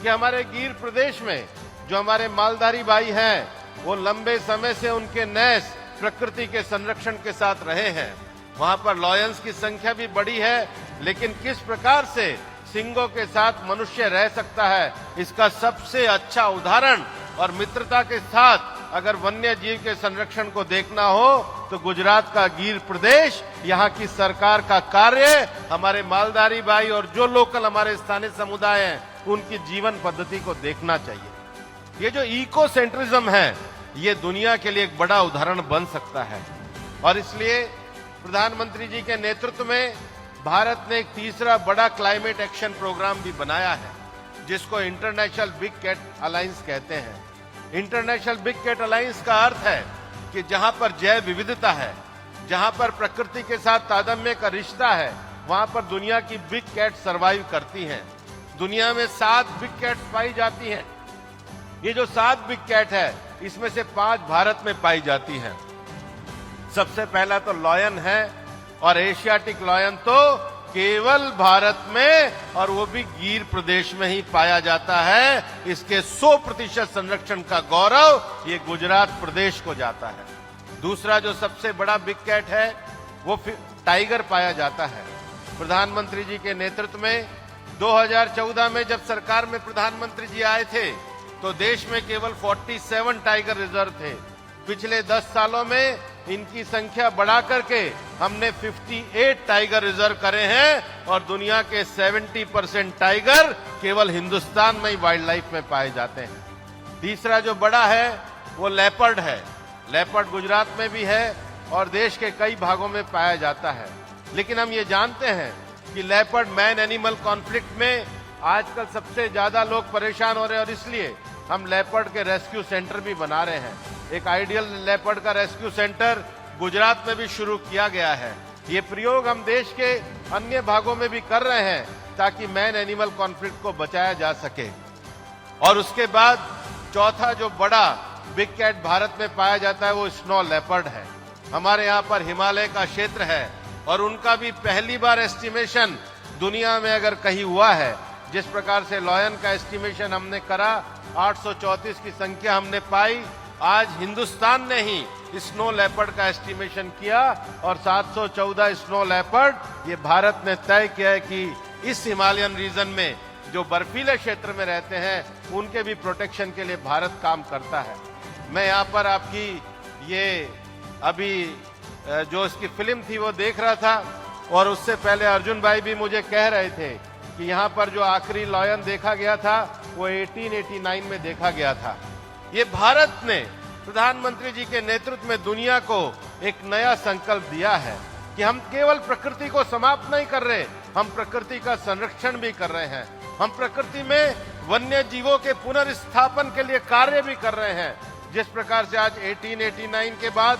S5: कि हमारे गिर प्रदेश में जो हमारे मालधारी भाई हैं, वो लंबे समय से उनके नैस प्रकृति के संरक्षण के साथ रहे हैं। वहां पर लॉयंस की संख्या भी बढ़ी है, लेकिन किस प्रकार से सिंगों के साथ मनुष्य रह सकता है, इसका सबसे अच्छा उदाहरण और मित्रता के साथ अगर वन्य जीव के संरक्षण को देखना हो तो गुजरात का गिर प्रदेश, यहाँ की सरकार का कार्य, हमारे मालधारी भाई और जो लोकल हमारे स्थानीय समुदाय हैं, उनकी जीवन पद्धति को देखना चाहिए। ये जो इको सेंट्रिज्म है, ये दुनिया के लिए एक बड़ा उदाहरण बन सकता है। और इसलिए प्रधानमंत्री जी के नेतृत्व में भारत ने एक तीसरा बड़ा क्लाइमेट एक्शन प्रोग्राम भी बनाया है, जिसको इंटरनेशनल बिग कैट अलायंस कहते हैं। इंटरनेशनल बिग कैट अलायंस का अर्थ है कि जहां पर जैव विविधता है, जहां पर प्रकृति के साथ तादात्म्य का रिश्ता है, वहां पर दुनिया की बिग कैट सर्वाइव करती हैं। दुनिया में 7 बिग कैट्स पाई जाती हैं। ये जो 7 बिग कैट है, इसमें से 5 भारत में पाई जाती हैं। सबसे पहला तो लॉयन है, और एशियाटिक लॉयन तो केवल भारत में और वो भी गिर प्रदेश में ही पाया जाता है। इसके 100% संरक्षण का गौरव ये गुजरात प्रदेश को जाता है। दूसरा जो सबसे बड़ा बिग कैट है, वो टाइगर पाया जाता है। प्रधानमंत्री जी के नेतृत्व में 2014 में जब सरकार में प्रधानमंत्री जी आए थे, तो देश में केवल 47 टाइगर रिजर्व थे। पिछले 10 सालों में इनकी संख्या बढ़ा करके हमने 58 टाइगर रिजर्व करे हैं, और दुनिया के 70% टाइगर केवल हिंदुस्तान में ही वाइल्ड लाइफ में पाए जाते हैं। तीसरा जो बड़ा है वो लेपर्ड है। लेपर्ड गुजरात में भी है और देश के कई भागों में पाया जाता है। लेकिन हम ये जानते हैं कि लेपर्ड मैन एनिमल कॉन्फ्लिक्ट में आजकल सबसे ज्यादा लोग परेशान हो रहे हैं, और इसलिए हम लेपर्ड के रेस्क्यू सेंटर भी बना रहे हैं। एक आइडियल लेपर्ड का रेस्क्यू सेंटर गुजरात में भी शुरू किया गया है। ये प्रयोग हम देश के अन्य भागों में भी कर रहे हैं ताकि मैन एनिमल कॉन्फ्लिक्ट को बचाया जा सके। और उसके बाद चौथा जो बड़ा बिग कैट भारत में पाया जाता है वो स्नो लेपर्ड है। हमारे यहाँ पर हिमालय का क्षेत्र है और उनका भी पहली बार एस्टिमेशन दुनिया में अगर कहीं हुआ है, जिस प्रकार से लॉयन का एस्टिमेशन हमने करा 834 की संख्या हमने पाई, आज हिंदुस्तान ने ही स्नो लेपर्ड का एस्टिमेशन किया और 714 स्नो लेपर्ड ये भारत ने तय किया है कि इस हिमालयन रीजन में जो बर्फीले क्षेत्र में रहते हैं उनके भी प्रोटेक्शन के लिए भारत काम करता है। मैं यहाँ पर आपकी ये अभी जो इसकी फिल्म थी वो देख रहा था और उससे पहले अर्जुन भाई भी मुझे कह रहे थे कि यहाँ पर जो आखिरी लॉयन देखा गया था वो 1889 में देखा गया था। ये भारत ने प्रधानमंत्री जी के नेतृत्व में दुनिया को एक नया संकल्प दिया है कि हम केवल प्रकृति को समाप्त नहीं कर रहे, हम प्रकृति का संरक्षण भी कर रहे हैं। हम प्रकृति में वन्य जीवों के पुनर्स्थापन के लिए कार्य भी कर रहे हैं। जिस प्रकार से आज 1889 के बाद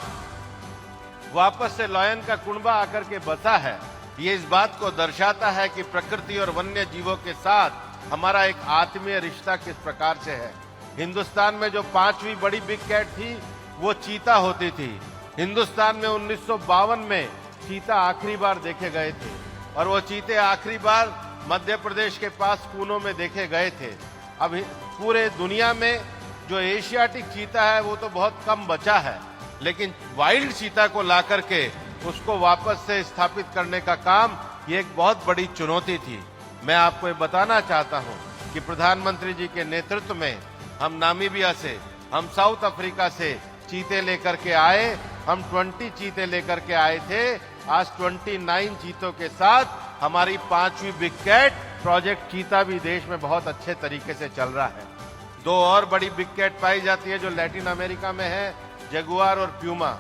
S5: वापस से लॉयन का कुनबा आकर के बसा है, ये इस बात को दर्शाता है कि प्रकृति और वन्य जीवों के साथ हमारा एक आत्मीय रिश्ता किस प्रकार से है। हिंदुस्तान में जो 5वीं बड़ी बिग कैट थी वो चीता होती थी। हिंदुस्तान में 1952 में चीता आखिरी बार देखे गए थे और वो चीते आखिरी बार मध्य प्रदेश के पास कूनो में देखे गए थे। अब पूरे दुनिया में जो एशियाटिक चीता है वो तो बहुत कम बचा है, लेकिन वाइल्ड चीता को ला करके उसको वापस से स्थापित करने का काम ये एक बहुत बड़ी चुनौती थी। मैं आपको ये बताना चाहता हूँ कि प्रधानमंत्री जी के नेतृत्व में हम नामीबिया से, हम साउथ अफ्रीका से चीते लेकर के आए। हम 20 चीते लेकर के आए थे। आज 29 चीतों के साथ हमारी 5वीं बिग कैट प्रोजेक्ट चीता भी देश में बहुत अच्छे तरीके से चल रहा है। 2 और बड़ी बिग कैट पाई जाती है जो लैटिन अमेरिका में है, जगुआर और प्यूमा।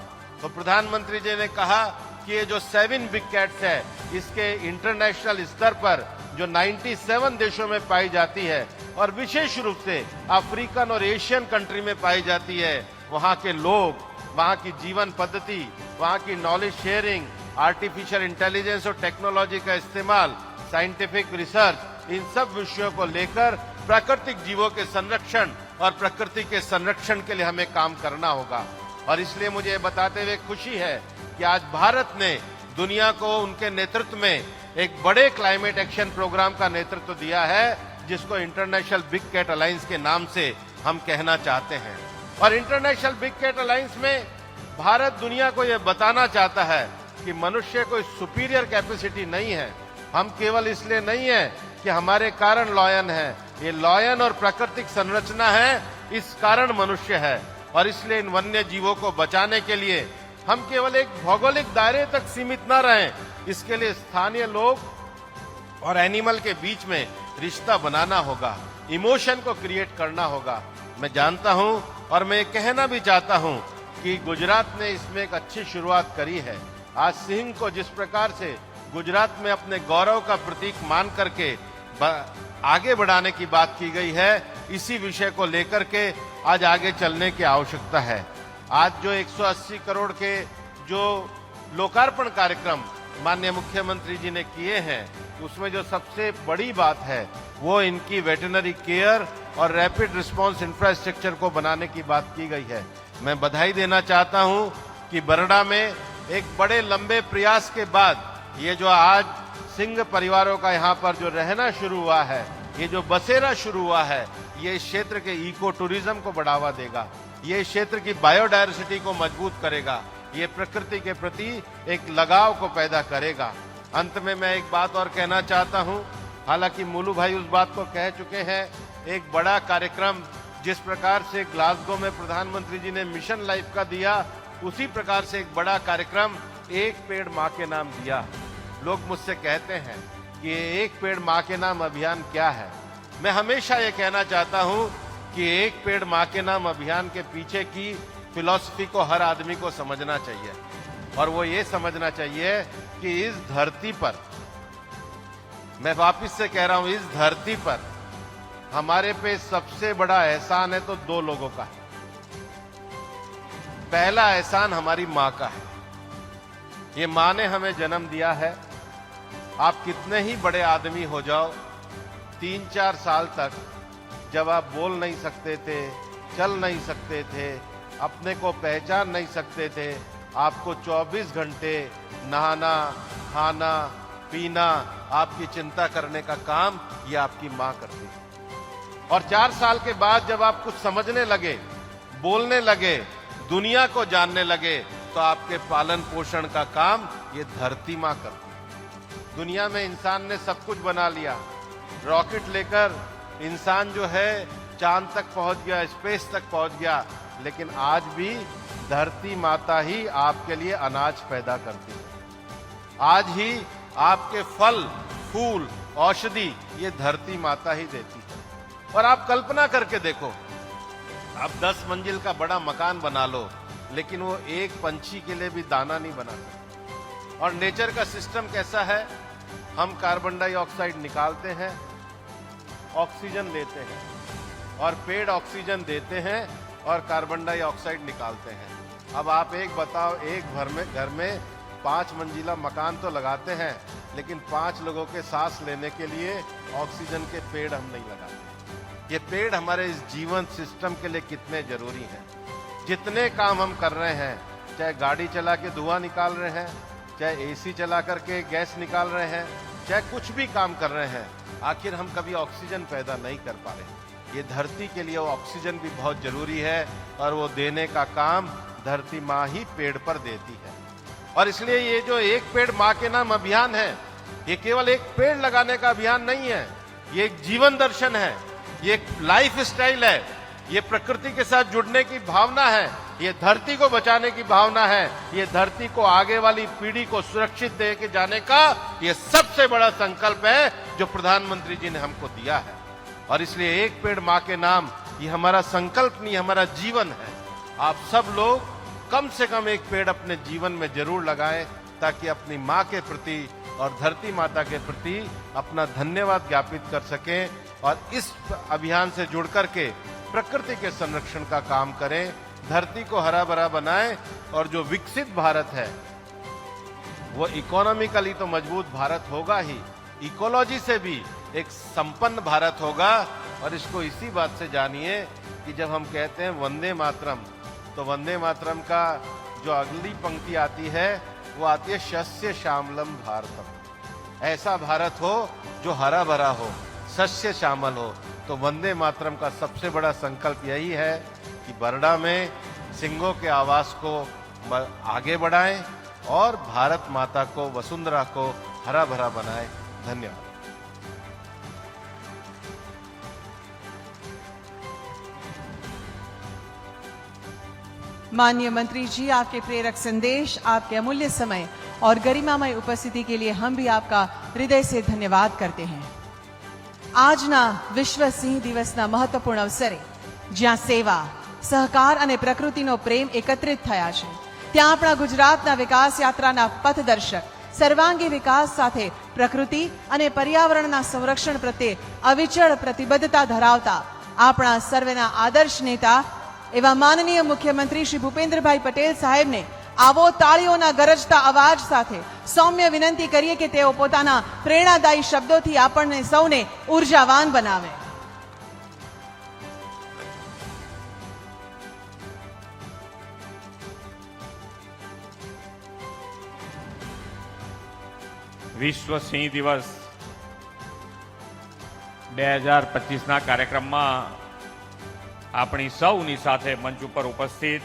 S5: तो प्रधानमंत्री जी ने कहा कि ये जो 7 बिग कैट्स है इसके इंटरनेशनल स्तर पर जो 97 देशों में पाई जाती है और विशेष रूप से अफ्रीकन और एशियन कंट्री में पाई जाती है, वहाँ के लोग, वहाँ की जीवन पद्धति, वहाँ की नॉलेज शेयरिंग, आर्टिफिशियल इंटेलिजेंस और टेक्नोलॉजी का इस्तेमाल, साइंटिफिक रिसर्च, इन सब विषयों को लेकर प्राकृतिक जीवों के संरक्षण और प्रकृति के संरक्षण के लिए हमें काम करना होगा। और इसलिए मुझे ये बताते हुए खुशी है कि आज भारत ने दुनिया को उनके नेतृत्व में एक बड़े क्लाइमेट एक्शन प्रोग्राम का नेतृत्व दिया है, जिसको इंटरनेशनल बिग कैट अलायंस के नाम से हम कहना चाहते हैं। और इंटरनेशनल बिग कैट अलायंस में भारत दुनिया को यह बताना चाहता है कि मनुष्य कोई सुपीरियर कैपेसिटी नहीं है। हम केवल इसलिए नहीं है कि हमारे कारण लॉयन है, ये लॉयन और प्राकृतिक संरचना है, इस कारण मनुष्य है। और इसलिए इन वन्य जीवों को बचाने के लिए हम केवल एक भौगोलिक दायरे तक सीमित न रहें, इसके लिए स्थानीय लोग और एनिमल के बीच में रिश्ता बनाना होगा, इमोशन को क्रिएट करना होगा। मैं जानता हूं और मैं कहना भी चाहता हूं कि गुजरात ने इसमें एक अच्छी शुरुआत करी है। आज सिंह को जिस प्रकार से गुजरात में अपने गौरव का प्रतीक मान करके आगे बढ़ाने की बात की गई है, इसी विषय को लेकर के आज आगे चलने की आवश्यकता है। आज जो 180 करोड़ के जो लोकार्पण कार्यक्रम माननीय मुख्यमंत्री जी ने किए हैं, उसमें जो सबसे बड़ी बात है वो इनकी वेटरनरी केयर और रैपिड रिस्पांस इंफ्रास्ट्रक्चर को बनाने की बात की गई है। मैं बधाई देना चाहता हूं कि बरड़ा में एक बड़े लंबे प्रयास के बाद ये जो आज सिंह परिवारों का यहाँ पर जो रहना शुरू हुआ है, ये जो बसेरा शुरू हुआ है, ये इस क्षेत्र के इको टूरिज्म को बढ़ावा देगा, ये इस क्षेत्र की बायोडायवर्सिटी को मजबूत करेगा, ये प्रकृति के प्रति एक लगाव को पैदा करेगा। अंत में मैं एक बात और कहना चाहता हूँ, हालांकि मुलू भाई उस बात को कह चुके हैं। एक बड़ा कार्यक्रम जिस प्रकार से ग्लासगो में प्रधानमंत्री जी ने मिशन लाइफ का दिया, उसी प्रकार से एक बड़ा कार्यक्रम एक पेड़ माँ के नाम दिया। लोग मुझसे कहते हैं कि एक पेड़ माँ के नाम अभियान क्या है। मैं हमेशा ये कहना चाहता हूँ कि एक पेड़ माँ के नाम अभियान के पीछे की फिलॉसफी को हर आदमी को समझना चाहिए, और वो ये समझना चाहिए कि इस धरती पर, मैं वापस से कह रहा हूँ, इस धरती पर हमारे पे सबसे बड़ा एहसान है तो 2 लोगों का है। पहला एहसान हमारी माँ का है। ये माँ ने हमें जन्म दिया है। आप कितने ही बड़े आदमी हो जाओ, 3-4 साल तक जब आप बोल नहीं सकते थे, चल नहीं सकते थे, अपने को पहचान नहीं सकते थे, आपको 24 घंटे नहाना, खाना, पीना, आपकी चिंता करने का काम ये आपकी माँ करती है। और 4 साल के बाद जब आप कुछ समझने लगे, बोलने लगे, दुनिया को जानने लगे, तो आपके पालन पोषण का काम ये धरती माँ करती है। दुनिया में इंसान ने सब कुछ बना लिया, रॉकेट लेकर इंसान जो है चांद तक पहुंच गया, स्पेस तक पहुंच गया, लेकिन आज भी धरती माता ही आपके लिए अनाज पैदा करती है। आज ही आपके फल, फूल, औषधि ये धरती माता ही देती है। और आप कल्पना करके देखो, आप 10 मंजिल का बड़ा मकान बना लो, लेकिन वो एक पंछी के लिए भी दाना नहीं बना सकता। और नेचर का सिस्टम कैसा है, हम कार्बन डाइऑक्साइड निकालते हैं, ऑक्सीजन लेते हैं, और पेड़ ऑक्सीजन देते हैं और कार्बन डाइऑक्साइड निकालते हैं। अब आप एक बताओ, एक घर में 5 मंजिला मकान तो लगाते हैं, लेकिन 5 लोगों के सांस लेने के लिए ऑक्सीजन के पेड़ हम नहीं लगाते। ये पेड़ हमारे इस जीवन सिस्टम के लिए कितने जरूरी हैं। जितने काम हम कर रहे हैं, चाहे गाड़ी चला के धुआं निकाल रहे हैं, चाहे एसी चला करके गैस निकाल रहे हैं, चाहे कुछ भी काम कर रहे हैं, आखिर हम कभी ऑक्सीजन पैदा नहीं कर पा रहे। ये धरती के लिए वो ऑक्सीजन भी बहुत जरूरी है, और वो देने का काम धरती माँ ही पेड़ पर देती है। और इसलिए ये जो एक पेड़ माँ के नाम अभियान है, ये केवल एक पेड़ लगाने का अभियान नहीं है, ये एक जीवन दर्शन है, ये एक लाइफ स्टाइल है, ये प्रकृति के साथ जुड़ने की भावना है, ये धरती को बचाने की भावना है, ये धरती को आगे वाली पीढ़ी को सुरक्षित दे के जाने का ये सबसे बड़ा संकल्प है जो प्रधानमंत्री जी ने हमको दिया है। और इसलिए एक पेड़ माँ के नाम ये हमारा संकल्प नहीं, हमारा जीवन है। आप सब लोग कम से कम एक पेड़ अपने जीवन में जरूर लगाएं, ताकि अपनी माँ के प्रति और धरती माता के प्रति अपना धन्यवाद ज्ञापित कर सकें, और इस अभियान से जुड़ करके प्रकृति के संरक्षण का काम करें, धरती को हरा भरा बनाएं, और जो विकसित भारत है वो इकोनॉमिकली तो मजबूत भारत होगा ही, इकोलॉजी से भी एक संपन्न भारत होगा। और इसको इसी बात से जानिए कि जब हम कहते हैं वंदे मातरम, तो वंदे मातरम का जो अगली पंक्ति आती है वो आती है शस्य श्यामलम भारतम। ऐसा भारत हो जो हरा भरा हो, शस्य श्यामल हो। तो वंदे मातरम का सबसे बड़ा संकल्प यही है कि बरडा में सिंहों के आवास को आगे बढ़ाएं और भारत माता को, वसुंधरा को हरा भरा बनाएं। धन्यवाद।
S3: माननीय मंत्री जी, आपके प्रेरक संदेश, आपके अमूल्य समय और गरिमामय उपस्थिति के लिए हम भी आपका हृदय से धन्यवाद करते हैं। આજના વિશ્વ સિંહ દિવસના મહત્વપૂર્ણ અવસરે જ્યાં સેવા, સહકાર અને પ્રકૃતિનો પ્રેમ એકત્રિત થયા છે, ત્યાં આપણા ગુજરાતના વિકાસ યાત્રાના પથદર્શક સર્વાંગી વિકાસ સાથે પ્રકૃતિ અને પર્યાવરણના સંરક્ષણ પ્રત્યે અવિચળ પ્રતિબદ્ધતા ધરાવતા આપણા સર્વેના આદર્શ નેતા એવા માનનીય મુખ્યમંત્રી શ્રી ભૂપેન્દ્રભાઈ પટેલ સાહેબને આવો તાળીઓના ગરજતા અવાજ સાથે સૌમ્ય વિનંતી કરીએ કે તેઓ પોતાના પ્રેરણાદાયી શબ્દોથી આપણને સૌને ઉર્જાવાન બનાવે।
S6: વિશ્વ સિંહ દિવસ 2025ના કાર્યક્રમમાં આપણી સૌની સાથે મંચ ઉપર ઉપસ્થિત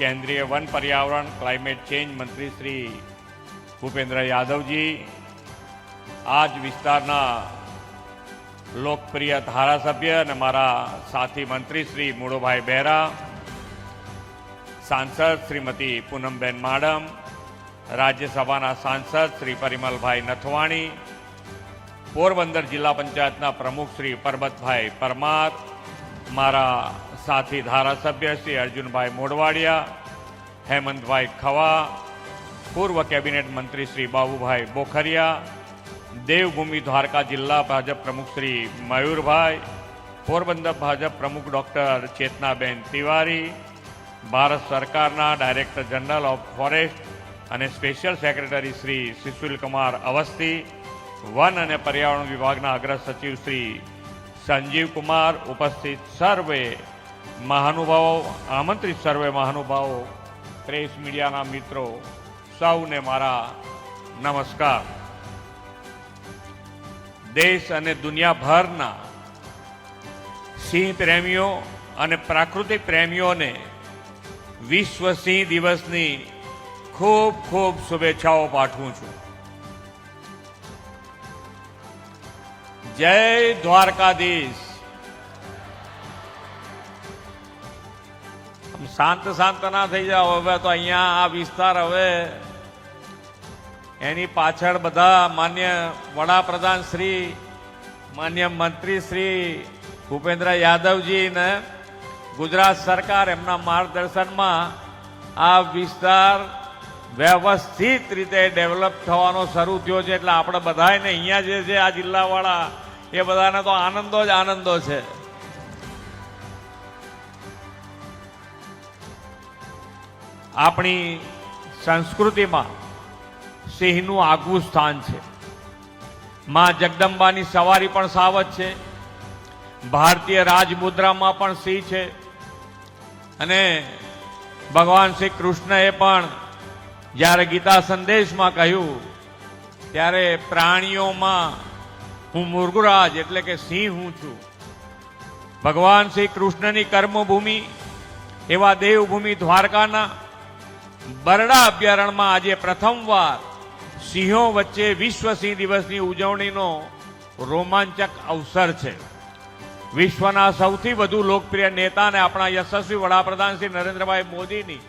S6: केंद्रीय वन पर्यावरण क्लाइमेट चेंज मंत्री श्री भूपेन्द्र यादव जी, आज विस्तारना लोकप्रिय धारासभ्य ने मारा साथी मंत्री श्री मूड़ोभाई बेहरा, सांसद श्रीमती पूनमबेन माडम, राज्यसभा सांसद श्री परिमल भाई नथवाणी, पोरबंदर जिला पंचायतना प्रमुख श्री परबत भाई परमार, मारा साथी धारासभ्य श्री अर्जुन भाई मोडवाडिया, हेमंत भाई खवा, पूर्व कैबिनेट मंत्री श्री बाबू भाई बोखरिया, देवभूमि द्वारका जिला भाजप प्रमुख श्री मयूर भाई, पोरबंदर भाजप प्रमुख डॉक्टर चेतनाबेन तिवारी, भारत सरकारना डायरेक्टर जनरल ऑफ फॉरेस्ट અને સ્પેશિયલ સેક્રેટરી શ્રી સુશીલ કુમાર અવસ્થી, વન અને પર્યાવરણ વિભાગના અગ્ર સચિવ શ્રી સંજીવ કુમાર, ઉપસ્થિત સર્વે મહાનુભાવો, આમંત્રિત સર્વે મહાનુભાવો, પ્રેસ મીડિયાના મિત્રો, સૌને મારા નમસ્કાર. દેશ અને દુનિયાભરના સિંહ પ્રેમીઓ અને પ્રાકૃતિક પ્રેમીઓને વિશ્વ સિંહ દિવસની ખૂબ ખૂબ શુભેચ્છાઓ પાઠવું છું. જય દ્વારકાધીશ. શાંત શાંત ના થઈ જાઓ. હવે તો અહીંયા આ વિસ્તાર હવે એની પાછળ બધા માન્ય વડાપ્રધાન શ્રી, માન્ય મંત્રી શ્રી ભૂપેન્દ્ર યાદવજી ને ગુજરાત સરકાર એમના માર્ગદર્શનમાં આ વિસ્તાર વ્યવસ્થિત રીતે ડેવલપ થવાનો શરૂ થયો છે. એટલે આપણે બધાને અહીંયા જે છે આ જિલ્લાવાળા એ બધાને તો આનંદો જ આનંદો છે. આપણી સંસ્કૃતિમાં સિંહનું આગવું સ્થાન છે. માં જગદંબાની સવારી પણ સાવજ છે. ભારતીય રાજમુદ્રામાં પણ સિંહ છે. અને ભગવાન શ્રી કૃષ્ણએ પણ જ્યારે ગીતા સંદેશમાં કહ્યું ત્યારે પ્રાણીઓમાં હું મૃગરાજ એટલે કે સિંહ હું છું. ભગવાન શ્રી કૃષ્ણની કર્મભૂમિ એવા દેવભૂમિ દ્વારકાના બરડા અભયારણ્યમાં આજે પ્રથમવાર સિંહો વચ્ચે વિશ્વ સિંહ દિવસની ઉજવણીનો રોમાંચક અવસર છે. વિશ્વના સૌથી વધુ લોકપ્રિય નેતા અને આપણા યશસ્વી વડાપ્રધાન શ્રી નરેન્દ્રભાઈ મોદીની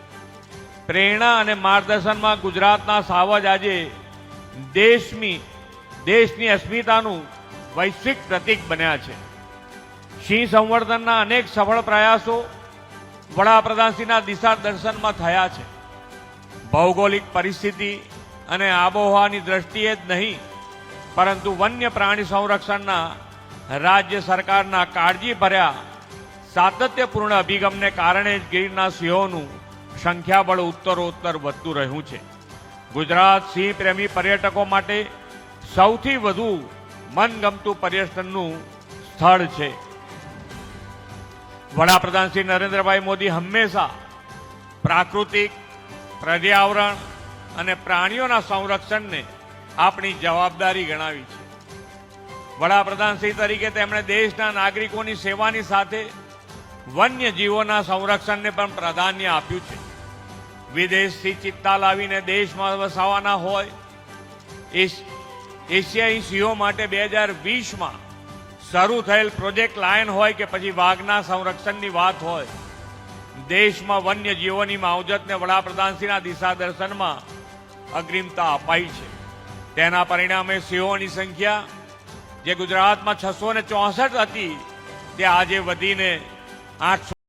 S6: પ્રેરણા અને માર્ગદર્શનમાં ગુજરાતના સાવજ આજે દેશની અસ્મિતાનું વૈશ્વિક પ્રતીક બન્યા છે. સિંહ સંવર્ધનના અનેક સફળ પ્રયાસો વડાપ્રધાનશ્રીના દિશા દર્શનમાં થયા છે. ભૌગોલિક પરિસ્થિતિ અને આબોહવાની દ્રષ્ટિએ જ નહીં, પરંતુ વન્ય પ્રાણી સંરક્ષણના રાજ્ય સરકારના કાળજીભર્યા સાતત્યપૂર્ણ અભિગમને કારણે જ ગીરના સિંહોનું સંખ્યાબળ ઉત્તરોત્તર વધતું રહ્યું છે. ગુજરાત સિંહ પ્રેમી પર્યટકો માટે સૌથી વધુ મનગમતું પર્યટનનું સ્થળ છે. વડાપ્રધાન શ્રી નરેન્દ્રભાઈ મોદી હંમેશા પ્રાકૃતિક, પર્યાવરણ અને પ્રાણીઓના સંરક્ષણને આપણી જવાબદારી ગણાવી છે. વડાપ્રધાન શ્રી તરીકે તેમણે દેશના નાગરિકોની સેવાની સાથે વન્ય જીવોના સંરક્ષણને પણ પ્રાધાન્ય આપ્યું છે. વિદેશથી ચિત્તા લાવીને દેશમાં વસાવાના હોય, એશિયાઈ સિંહો માટે 2020માં શરૂ થયેલ પ્રોજેક્ટ લાયન હોય કે પછી વાઘના સંરક્ષણની વાત હોય, દેશમાં વન્ય જીવોની માવજતને વડાપ્રધાનશ્રીના દિશા દર્શનમાં અગ્રિમતા અપાઈ છે. તેના પરિણામે સિંહોની સંખ્યા જે ગુજરાતમાં 664 હતી તે આજે વધીને 800